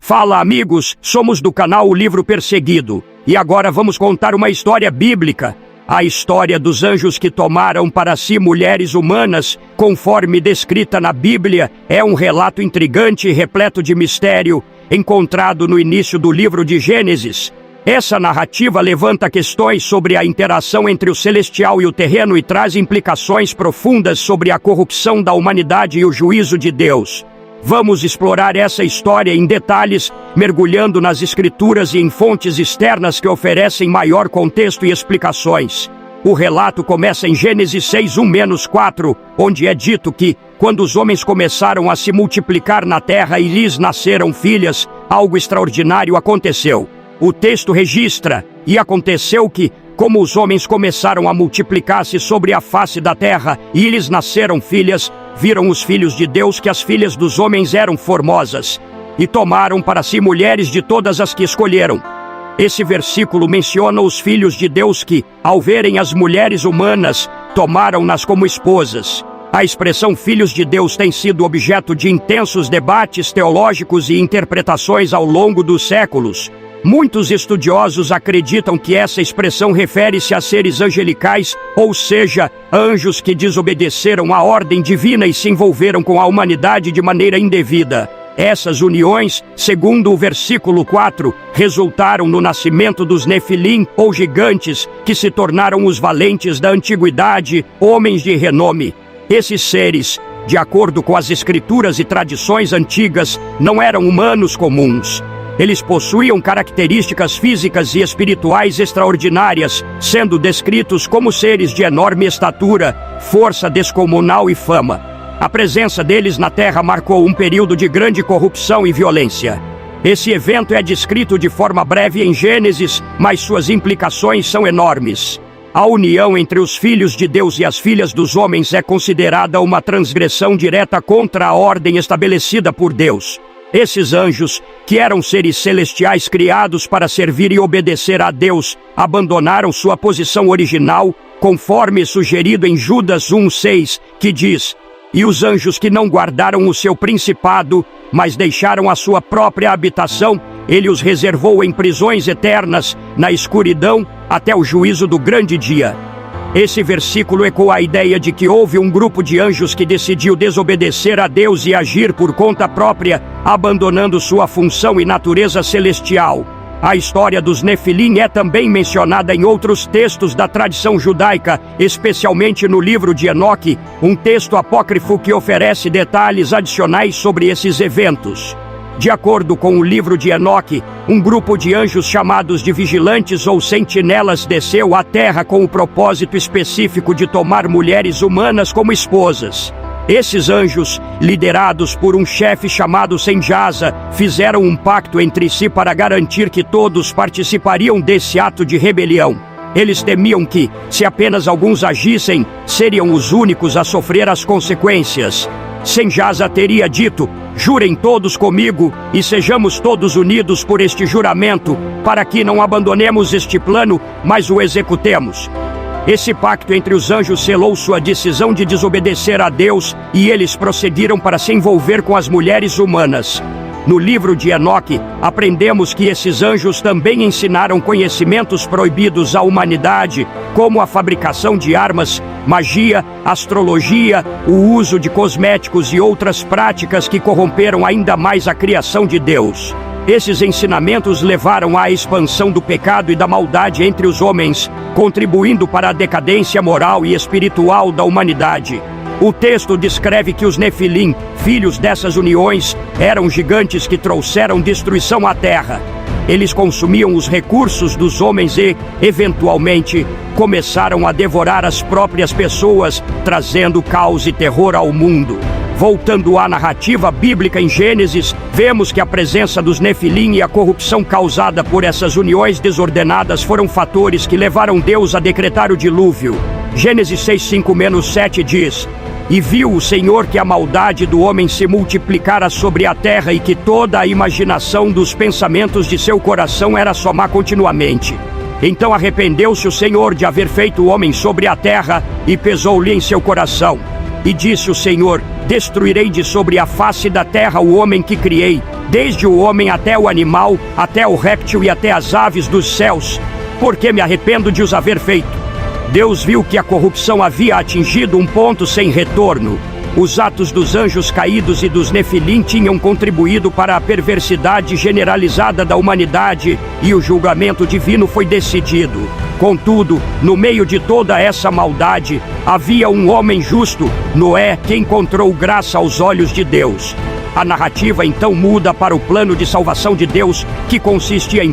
Fala, amigos, somos do canal O Livro Perseguido, e agora vamos contar uma história bíblica. A história dos anjos que tomaram para si mulheres humanas, conforme descrita na Bíblia, é um relato intrigante e repleto de mistério, encontrado no início do livro de Gênesis. Essa narrativa levanta questões sobre a interação entre o celestial e o terreno e traz implicações profundas sobre a corrupção da humanidade e o juízo de Deus. Vamos explorar essa história em detalhes, mergulhando nas escrituras e em fontes externas que oferecem maior contexto e explicações. O relato começa em Gênesis 6:1-4, onde é dito que, quando os homens começaram a se multiplicar na terra e lhes nasceram filhas, algo extraordinário aconteceu. O texto registra: e aconteceu que, como os homens começaram a multiplicar-se sobre a face da terra e lhes nasceram filhas, viram os filhos de Deus que as filhas dos homens eram formosas, e tomaram para si mulheres de todas as que escolheram. Esse versículo menciona os filhos de Deus que, ao verem as mulheres humanas, tomaram-nas como esposas. A expressão filhos de Deus tem sido objeto de intensos debates teológicos e interpretações ao longo dos séculos. Muitos estudiosos acreditam que essa expressão refere-se a seres angelicais, ou seja, anjos que desobedeceram à ordem divina e se envolveram com a humanidade de maneira indevida. Essas uniões, segundo o versículo 4, resultaram no nascimento dos Nefilim, ou gigantes, que se tornaram os valentes da antiguidade, homens de renome. Esses seres, de acordo com as escrituras e tradições antigas, não eram humanos comuns. Eles possuíam características físicas e espirituais extraordinárias, sendo descritos como seres de enorme estatura, força descomunal e fama. A presença deles na Terra marcou um período de grande corrupção e violência. Esse evento é descrito de forma breve em Gênesis, mas suas implicações são enormes. A união entre os filhos de Deus e as filhas dos homens é considerada uma transgressão direta contra a ordem estabelecida por Deus. Esses anjos, que eram seres celestiais criados para servir e obedecer a Deus, abandonaram sua posição original, conforme sugerido em Judas 1:6, que diz: e os anjos que não guardaram o seu principado, mas deixaram a sua própria habitação, ele os reservou em prisões eternas, na escuridão, até o juízo do grande dia. Esse versículo ecoa a ideia de que houve um grupo de anjos que decidiu desobedecer a Deus e agir por conta própria, abandonando sua função e natureza celestial. A história dos Nefilim é também mencionada em outros textos da tradição judaica, especialmente no livro de Enoque, um texto apócrifo que oferece detalhes adicionais sobre esses eventos. De acordo com o livro de Enoque, um grupo de anjos chamados de vigilantes ou sentinelas desceu à terra com o propósito específico de tomar mulheres humanas como esposas. Esses anjos, liderados por um chefe chamado Senjasa, fizeram um pacto entre si para garantir que todos participariam desse ato de rebelião. Eles temiam que, se apenas alguns agissem, seriam os únicos a sofrer as consequências. Senjasa teria dito: jurem todos comigo e sejamos todos unidos por este juramento, para que não abandonemos este plano, mas o executemos. Esse pacto entre os anjos selou sua decisão de desobedecer a Deus, e eles prosseguiram para se envolver com as mulheres humanas. No livro de Enoque, aprendemos que esses anjos também ensinaram conhecimentos proibidos à humanidade, como a fabricação de armas, magia, astrologia, o uso de cosméticos e outras práticas que corromperam ainda mais a criação de Deus. Esses ensinamentos levaram à expansão do pecado e da maldade entre os homens, contribuindo para a decadência moral e espiritual da humanidade. O texto descreve que os Nefilim, filhos dessas uniões, eram gigantes que trouxeram destruição à terra. Eles consumiam os recursos dos homens e, eventualmente, começaram a devorar as próprias pessoas, trazendo caos e terror ao mundo. Voltando à narrativa bíblica em Gênesis, vemos que a presença dos Nefilim e a corrupção causada por essas uniões desordenadas foram fatores que levaram Deus a decretar o dilúvio. Gênesis 6:5-7 diz: e viu o Senhor que a maldade do homem se multiplicara sobre a terra e que toda a imaginação dos pensamentos de seu coração era só má continuamente. Então arrependeu-se o Senhor de haver feito o homem sobre a terra e pesou-lhe em seu coração. E disse o Senhor: destruirei de sobre a face da terra o homem que criei, desde o homem até o animal, até o réptil e até as aves dos céus, porque me arrependo de os haver feito. Deus viu que a corrupção havia atingido um ponto sem retorno. Os atos dos anjos caídos e dos nefilim tinham contribuído para a perversidade generalizada da humanidade e o julgamento divino foi decidido. Contudo, no meio de toda essa maldade, havia um homem justo, Noé, que encontrou graça aos olhos de Deus. A narrativa então muda para o plano de salvação de Deus, que consiste em